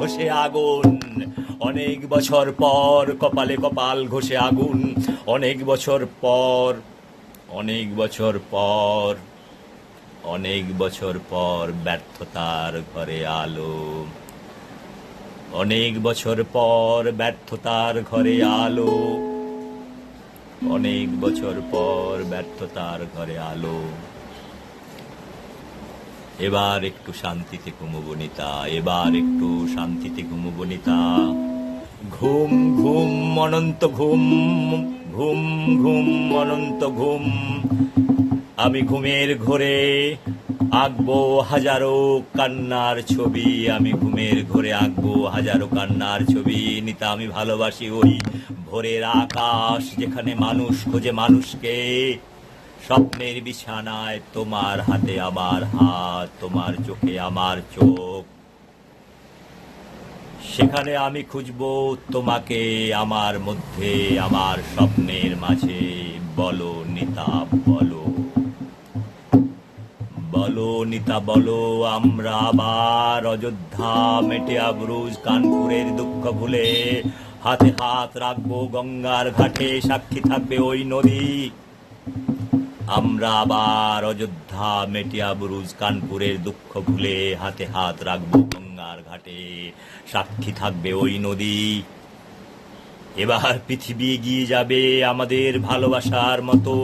ঘষে আগুন, অনেক বছর পর কপালে কপাল ঘষে আগুন, অনেক বছর পর, অনেক বছর পর, অনেক বছর পর ব্যর্থতার ঘরে আলো, অনেক বছর পর ব্যর্থতার ঘরে আলো, অনেক বছর পর ব্যর্থতার ঘরে আলো। এবার একটু শান্তিতে ঘুমবো নিতা, এবার একটু শান্তিতে ঘুমবো নিতা। ঘুম ঘুম অনন্ত ঘুম, ঘুম ঘুম অনন্ত ঘুম। আমি ঘুমের ঘোরে আঁকবো হাজারো কান্নার ছবি, আমি ঘুমের ঘোরে আঁকবো হাজারো কান্নার ছবি। নিতা আমি ভালোবাসি ওই ভোরের আকাশ, যেখানে মানুষ খোঁজে মানুষকে। স্বপ্নের বিছানায় তোমার হাতে আমার হাত, তোমার চোখে আমার চোখ, সেখানে আমি খুঁজবো তোমাকে আমার মধ্যে, আমার স্বপ্নের মাঝে। বলো নিতা বলো, বলো নিতা বলো, আমরা আবার অযোধ্যা, মেটিয়া ব্রুজ, কানপুরের দুঃখ ভুলে হাতে হাত রাখবো গঙ্গার ঘাটে, সাক্ষী থাকবে ওই নদী। আমরা আবার অযোধ্যা, মেটিয়া বুরুজ, কানপুরের দুঃখ ভুলে হাতে হাত রাখবো গঙ্গার ঘাটে, সাক্ষী থাকবে ওই নদী। এবার পৃথিবী এগিয়ে যাবে আমাদের ভালোবাসার মতো।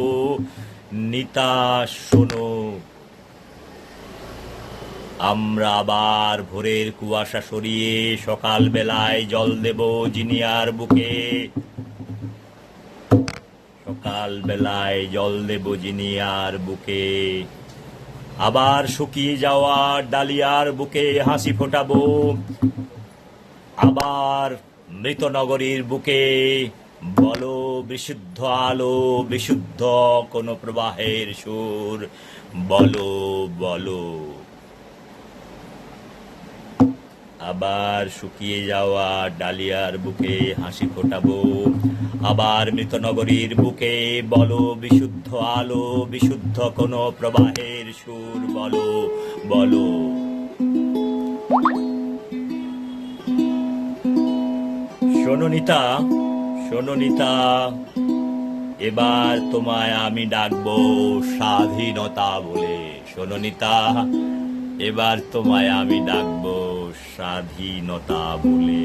নিতা শোনো, আমরা আবার ভোরের কুয়াশা সরিয়ে সকাল বেলায় জল দেব জিনিয়ার বুকে, সকাল বেলায় জল দেব জিনিয়ার বুকে। আবার শুকিয়ে যাওয়া ডালিয়ার বুকে হাসি ফোটাবো, আবার মৃত নগরীর বুকে। বলো বিশুদ্ধ আলো, বিশুদ্ধ কোন প্রবাহের সুর, বলো বলো। আবার শুকিয়ে যাওয়া ডালিয়ার বুকে হাসি ফোটাবো, আবার মৃত নগরীর বুকে। বলো বিশুদ্ধ আলো, বিশুদ্ধ কোন প্রবাহের সুর, বলো বলো। শোনো নিতা, শোনো নিতা, এবার তোমায় আমি ডাকবো স্বাধীনতা বলে। শোনো নিতা, এবার তোমায় আমি ডাকবো স্বাধীনতা বলে।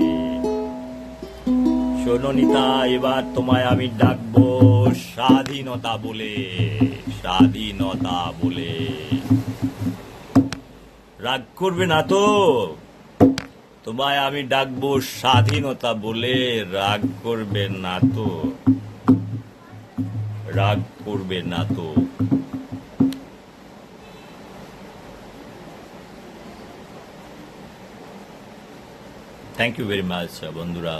শোনো নিতা, এবার তোমায় আমি ডাকবো স্বাধীনতা বলে, স্বাধীনতা বলে। রাগ করবে না তো? তোমায় আমি ডাকবো স্বাধীনতা বলে, রাগ করবে না তো? রাগ করবে না তো? Thank you very much, Bandhura.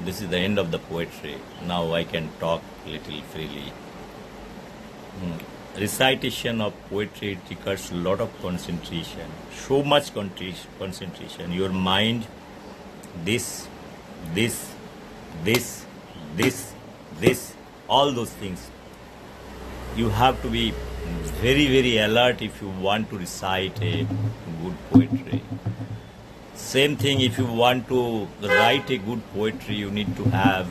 This is the end of the poetry. Now I can talk little freely. Recitation of poetry requires a lot of concentration, so much concentration. Your mind, this, this, this, this, all those things. You have to be very, very alert if you want to recite a good poetry. Same thing, if you want to write a good poetry, you need to have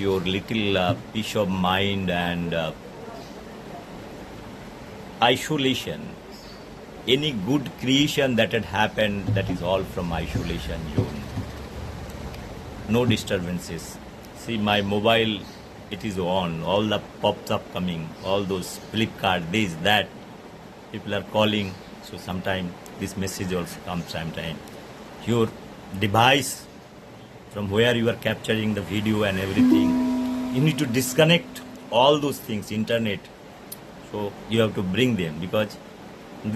your little peace of mind and isolation. Any good creation that had happened, that is all from isolation zone. No disturbances. See, my mobile, it is on. All the pops up coming, all those Flipkart, this, that. People are calling, so sometimes this message also comes sometime. Your device, from where you are capturing the video and everything, you need to disconnect all those things, internet. So you have to bring them, because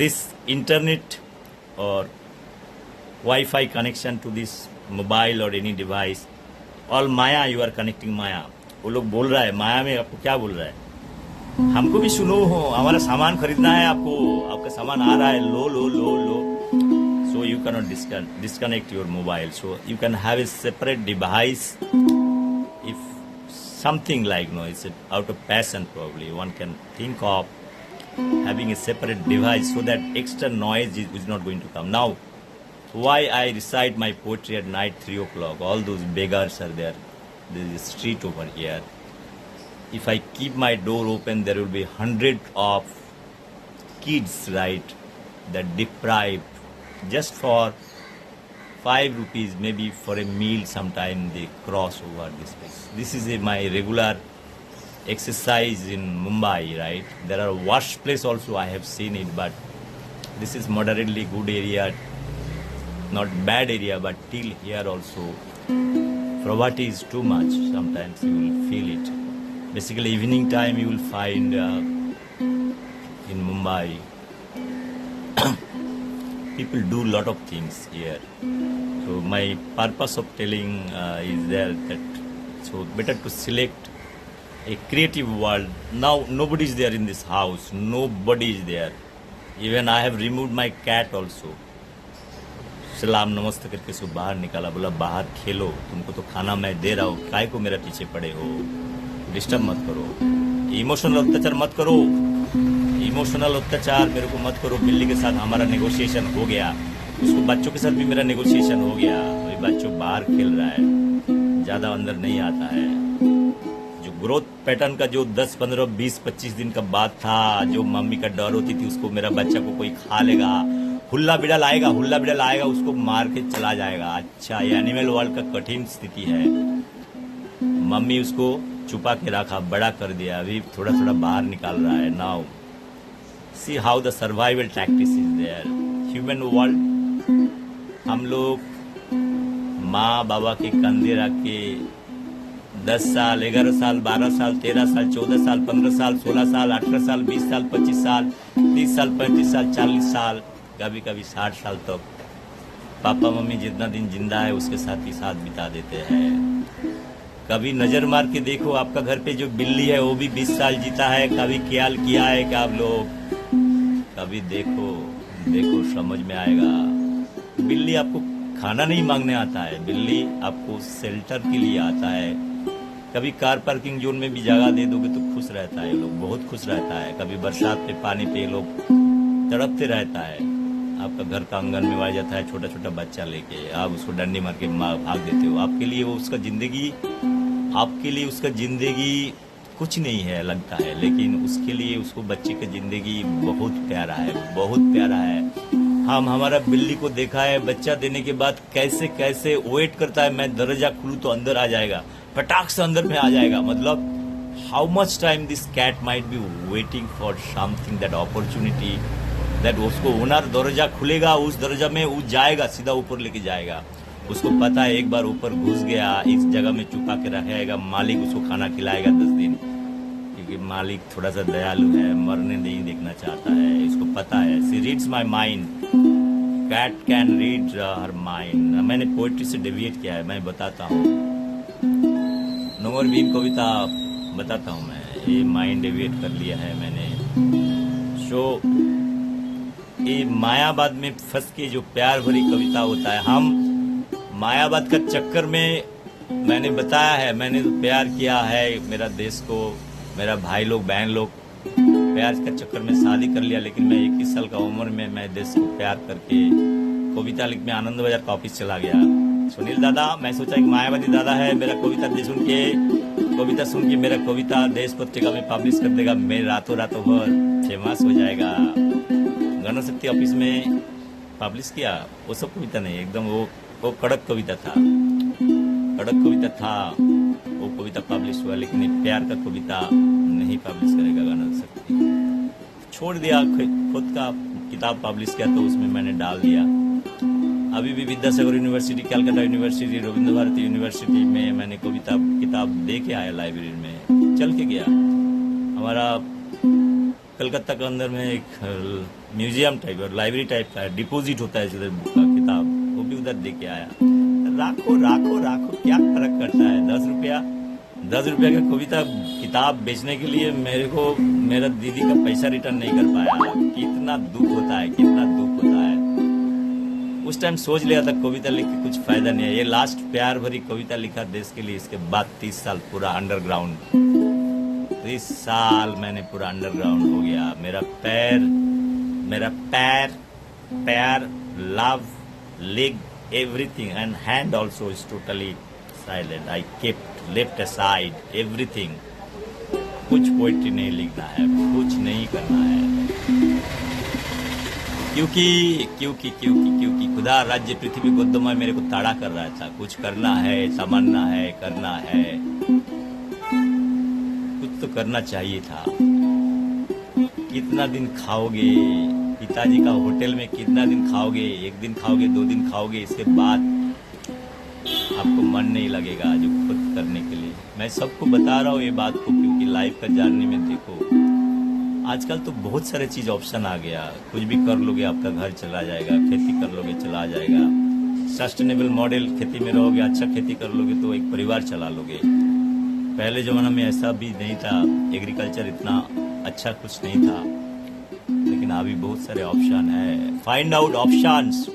this internet or Wi-Fi connection to this mobile or any device, all Maya, you are connecting Maya. वो लोग बोल रहा है माया में, आपको क्या बोल रहा है? हमको भी सुनो हो, हमारा सामान खरीदना है आपको, आपका सामान आ रहा है, लो लो लो लो. So you cannot disconnect your mobile. So you can have a separate device. If something like, it's out of passion probably, one can think of having a separate device so that extra noise is not going to come. Now, why I recite my poetry at night 3 o'clock. All those beggars are there. There is a street over here. If I keep my door open, there will be hundred of kids, right, that deprived just for 5 rupees, maybe for a meal. Sometime they cross over this place. This is my regular exercise in Mumbai, right? There are worse place also. I have seen it, but this is moderately good area, not bad area, but till here also poverty is too much. Sometimes you will feel it. Basically, evening time you will find in Mumbai people do lot of things here. So my purpose of telling is there that so better to select a creative world. Now nobody is there in this house. Nobody is there. Even I have removed my cat also. सलाम नमस्ते करके सो बाहर निकाला, बोला बाहर खेलो, तुमको तो खाना मैं दे रहा हूँ, काय को मेरा पीछे पड़े हो, डिस्टर्ब मत करो, इमोशनल अत्याचार मत करो, इमोशनल अत्याचार मेरे को मत करो। बिल्ली के साथ हमारा नेगोशिएशन हो गया, उसको बच्चों के साथ भी मेरा नेगोशिएशन हो गया। अभी बच्चों बाहर खेल रहा है, ज्यादा अंदर नहीं आता है। जो ग्रोथ पैटर्न का जो 10, 15, 20, 25 दिन का बात था, जो मम्मी का डर होती थी उसको मेरा बच्चा को कोई खा लेगा, हुल्ला बिड़ल आएगा उसको मार के चला जाएगा। अच्छा, ये एनिमल वर्ल्ड का कठिन स्थिति है। मम्मी उसको छुपा के रखा, बड़ा कर दिया, अभी थोड़ा थोड़ा बाहर निकाल रहा है। Now see how the survival tactics is there. Human world, हम लोग माँ बाबा के कंधे रख के 10 साल, 11 साल, 12 साल, 13 साल, 14 साल, 15 साल, 16 साल, 18 साल, 20 साल, 25 साल, 30 साल, 35 साल, 40 साल, कभी कभी 60 साल तक पापा मम्मी जितना दिन जिंदा है उसके साथ ही साथ बिता देते हैं। कभी नजर मार के देखो, आपका घर पे जो बिल्ली है वो भी 20 साल जीता है। कभी ख्याल किया है कि आप लोग, कभी देखो समझ में आएगा। बिल्ली आपको खाना नहीं मांगने आता है, बिल्ली आपको शेल्टर के लिए आता है। कभी कार पार्किंग जोन में भी जगह दे दोगे तो खुश रहता है, लोग बहुत खुश रहता है। कभी बरसात पे पानी पे लोग तड़पते रहता है। आपका घर का आंगन में आ जाता है छोटा छोटा बच्चा लेके, आप उसको डंडी मार के भाग देते हो। आपके लिए उसका जिंदगी कुछ नहीं है लगता है, लेकिन उसके लिए उसको बच्चे की जिंदगी बहुत प्यारा है, बहुत प्यारा है। हम हमारा बिल्ली को देखा है, बच्चा देने के बाद कैसे कैसे वेट करता है, मैं दरवाजा खुलूं तो अंदर आ जाएगा, फटाक से अंदर में आ जाएगा। मतलब how much time this cat might be waiting for something, that opportunity, that उसको ओनर दरवाजा खुलेगा, उस दरवाजा में वो जाएगा, सीधा ऊपर लेके जाएगा। उसको पता है एक बार ऊपर घुस गया, इस जगह में छुपा के रखेगा, मालिक उसको खाना खिलाएगा 10 दिन, क्योंकि मालिक थोड़ा सा दयालु है, मरने नहीं देखना चाहता है, इसको पता है। She reads my mind, cat can read her mind. मैंने पोएट्री से डेविएट किया है, मैं बताता हूँ। नोवर बीन कविता बताता हूँ मैं, ये माइंड डेविएट कर लिया है मैंने। सो ये मायावाद में फंस के जो प्यार भरी कविता होता है, हम मायावाद का चक्कर में, मैंने बताया है, मैंने तो प्यार किया है मेरा देश को, मेरा भाई लोग बहन लोग, प्यार का चक्कर में शादी कर लिया। लेकिन मैं 21 साल का उम्र में मैं देश को प्यार करके कविता लिख में आनंद बाजार का ऑफिस चला गया। सुनील दादा, मैं सोचा कि मायावादी दादा है, मेरा कविता सुन के मेरा कविता देश पत्रिका में पब्लिश कर देगा, मैं रातों भर फेमस हो जाएगा। गण शक्ति ऑफिस में पब्लिश किया, वो सब कविता नहीं, एकदम वो कड़क कविता था, वो कविता पब्लिश हुआ। लेकिन ये प्यार का कविता नहीं पब्लिश करेगा गण शक्ति, छोड़ दिया। खुद का किताब पब्लिश किया तो उसमें मैंने डाल दिया। अभी भी Vidyasagar university, Calcutta university, Rabindra Bharati university में मैंने कविता किताब दे के आया, लाइब्रेरी में चल के गया। हमारा कलकत्ता के अंदर में एक म्यूजियम टाइप और लाइब्रेरी टाइप का डिपॉजिट होता है उधर बुक का किताब, वो भी उधर दे के आया। राखो क्या फर्क करता है, 10 रुपया का कविता किताब बेचने के लिए मेरे को मेरा दीदी का पैसा रिटर्न नहीं कर पाया। कितना दुख होता है। उस टाइम सोच लिया था कविता लिख के कुछ फायदा नहीं है। ये लास्ट प्यार भरी कविता लिखा देश के लिए, इसके बाद 30 साल पूरा अंडरग्राउंड, 30 साल मैंने पूरा अंडरग्राउंड हो गया। मेरा पैर love leg, everything, and hand also is totally silent. I kept left aside everything. कुछ पोइट्री नहीं लिखना है, कुछ नहीं करना है, क्योंकि खुदा राज्य पृथ्वी गोदमा मेरे को ताड़ा कर रहा था। कुछ करना है, तमन्ना है, करना है, कुछ तो करना चाहिए था। कितना दिन खाओगे पिताजी का होटल में, कितना दिन खाओगे? एक दिन खाओगे, 2 दिन खाओगे, इसके बाद आपको मन नहीं लगेगा जो खुद करने के लिए। मैं सबको बता रहा हूँ ये बात को, क्योंकि लाइफ का जानने में देखो आजकल तो बहुत सारे चीज ऑप्शन आ गया। कुछ भी कर लोगे आपका घर चला जाएगा, खेती कर लोगे चला जाएगा, सस्टेनेबल मॉडल खेती में रहोगे, अच्छा खेती कर लोगे तो एक परिवार चला लोगे। पहले जमाना में ऐसा भी नहीं था, एग्रीकल्चर इतना अच्छा कुछ नहीं था, लेकिन अभी बहुत सारे ऑप्शन है। Find out options,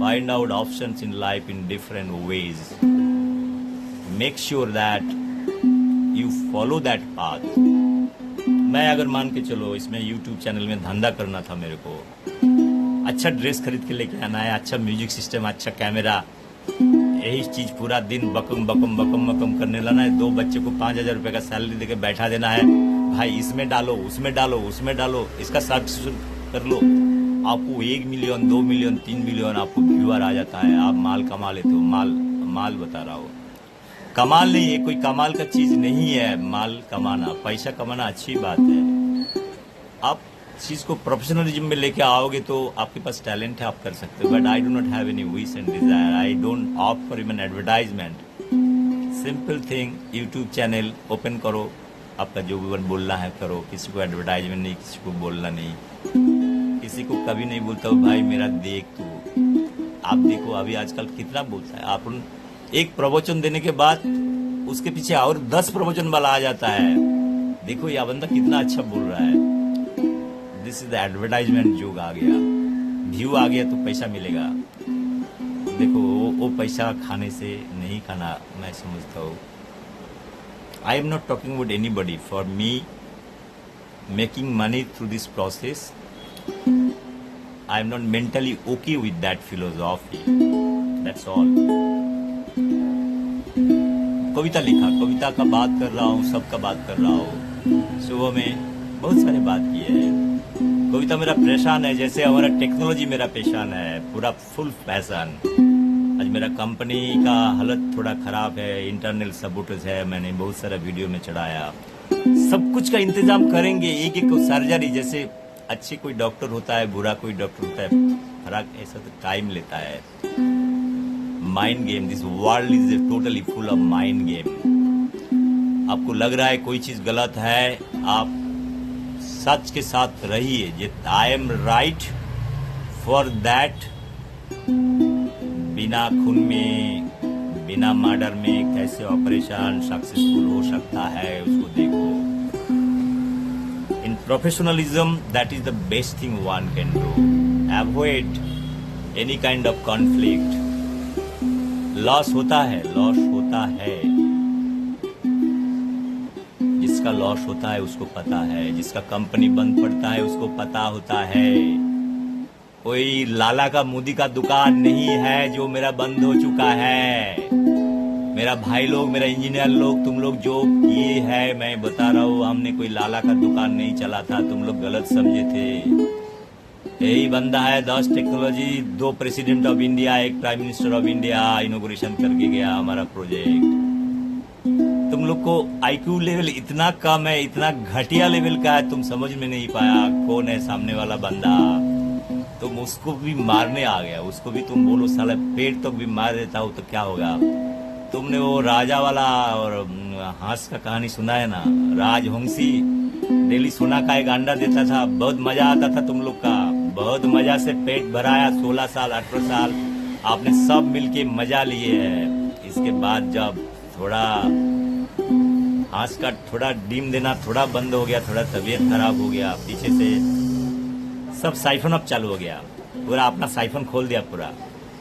find out options in life in different ways. Make sure that you follow that path. मैं अगर मान के चलो इसमें YouTube चैनल में धंधा करना था मेरे को, अच्छा ड्रेस खरीद के लेके आना है, अच्छा म्यूजिक सिस्टम, अच्छा कैमरा, यही चीज पूरा दिन बकम करने लाना है। 2 बच्चे को 5,000 रुपए का सैलरी देके बैठा देना है, भाई इसमें डालो, उसमें डालो, उसमें डालो, इसका सब्सक्रिप्शन कर लो। आपको 1 मिलियन, 2 मिलियन, 3 मिलियन आपको व्यूअर आ जाता है, आप माल कमा लेते हो। माल बता रहा हो, कमाल नहीं है, कोई कमाल का चीज नहीं है माल कमाना। पैसा कमाना अच्छी बात है, आप चीज को प्रोफेशनलिज्म में लेके आओगे तो आपके पास टैलेंट है, आप कर सकते हो। But I do not have any wish and desire, I don't opt for even advertisement. Simple thing, YouTube channel open करो, आपका जो भी बोलना है करो, किसी को एडवर्टाइजमेंट नहीं, किसी को बोलना नहीं, किसी को कभी नहीं बोलता हूँ भाई मेरा देख तू। आप देखो अभी आजकल कितना बोलता है, आप एक प्रवचन देने के बाद उसके पीछे और 10 प्रवचन वाला आ जाता है। देखो यह बंदा कितना अच्छा बोल रहा है। दिस इज द एडवर्टाइजमेंट युग आ गया, व्यू आ गया तो पैसा मिलेगा। देखो वो पैसा खाने से नहीं खाना, मैं समझता हूँ। I am not talking about anybody, for me making money through this process, I am not mentally okay with that philosophy. That's all. कविता लिखा, कविता का बात कर रहा हूँ, सबका बात कर रहा हूँ। सुबह में बहुत सारे बात किए हैं। कविता मेरा पैशन है, जैसे हमारा टेक्नोलॉजी मेरा पैशन है, पूरा फुल पैशन। आज मेरा कंपनी का हालत थोड़ा खराब है, इंटरनल सबूटेज है, मैंने बहुत सारा वीडियो में चढ़ाया। सब कुछ का इंतजाम करेंगे, एक एक सर्जरी, जैसे अच्छे कोई डॉक्टर होता है, बुरा कोई डॉक्टर होता है, फर्क ऐसा तो टाइम लेता है। Mind game, this world is totally full of mind game. आपको लग रहा है कोई चीज गलत है, आप सच के साथ रहिए। I am right for that. बिना खून में, बिना मर्डर में कैसे ऑपरेशन सक्सेसफुल हो सकता है, उसको देखो। In professionalism, that is the best thing one can do. Avoid any kind of conflict. Loss होता है, लॉस होता है। जिसका लॉस होता है उसको पता है, जिसका कंपनी बंद पड़ता है उसको पता होता है। कोई लाला का मोदी का दुकान नहीं है जो मेरा बंद हो चुका है। मेरा भाई लोग, मेरा इंजीनियर लोग, तुम लोग जो किए है, मैं बता रहा हूँ, हमने कोई लाला का दुकान नहीं चला था, तुम लोग गलत समझे थे। यही बंदा है 10 technology, 2 president of India, 1 prime minister of India inauguration करके गया हमारा प्रोजेक्ट। तुम लोग को आईक्यू लेवल इतना कम है, इतना घटिया लेवल का है, तुम समझ में नहीं पाया कौन है सामने वाला बंदा। तुम उसको भी मारने आ गया, उसको भी तुम बोलो साला पेट तक भी मार देता हो तो क्या होगा। तुमने वो राजा वाला और हांस का कहानी सुना है ना, राजहंसी डेली सोना का एक अंडा देता था, बहुत मजा आता था तुम लोग का, बहुत मजा से पेट भराया। 16 साल 18 साल आपने सब मिलके मजा लिए है। इसके बाद जब थोड़ा हांस का थोड़ा डीम देना थोड़ा बंद हो गया, थोड़ा तबीयत खराब हो गया, पीछे से सब साइफन अप चालू हो गया, पूरा अपना साइफन खोल दिया पूरा।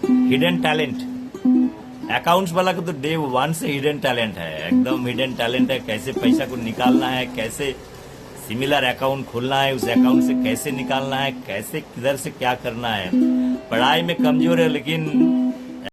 हिडन टैलेंट, अकाउंट्स वाला को तो डे 1 से हिडन टैलेंट है, एकदम हिडन टैलेंट है। कैसे पैसा को निकालना है, कैसे सिमिलर अकाउंट खोलना है, उस अकाउंट से कैसे निकालना है, कैसे किधर से क्या करना है। पढ़ाई में कमजोर है लेकिन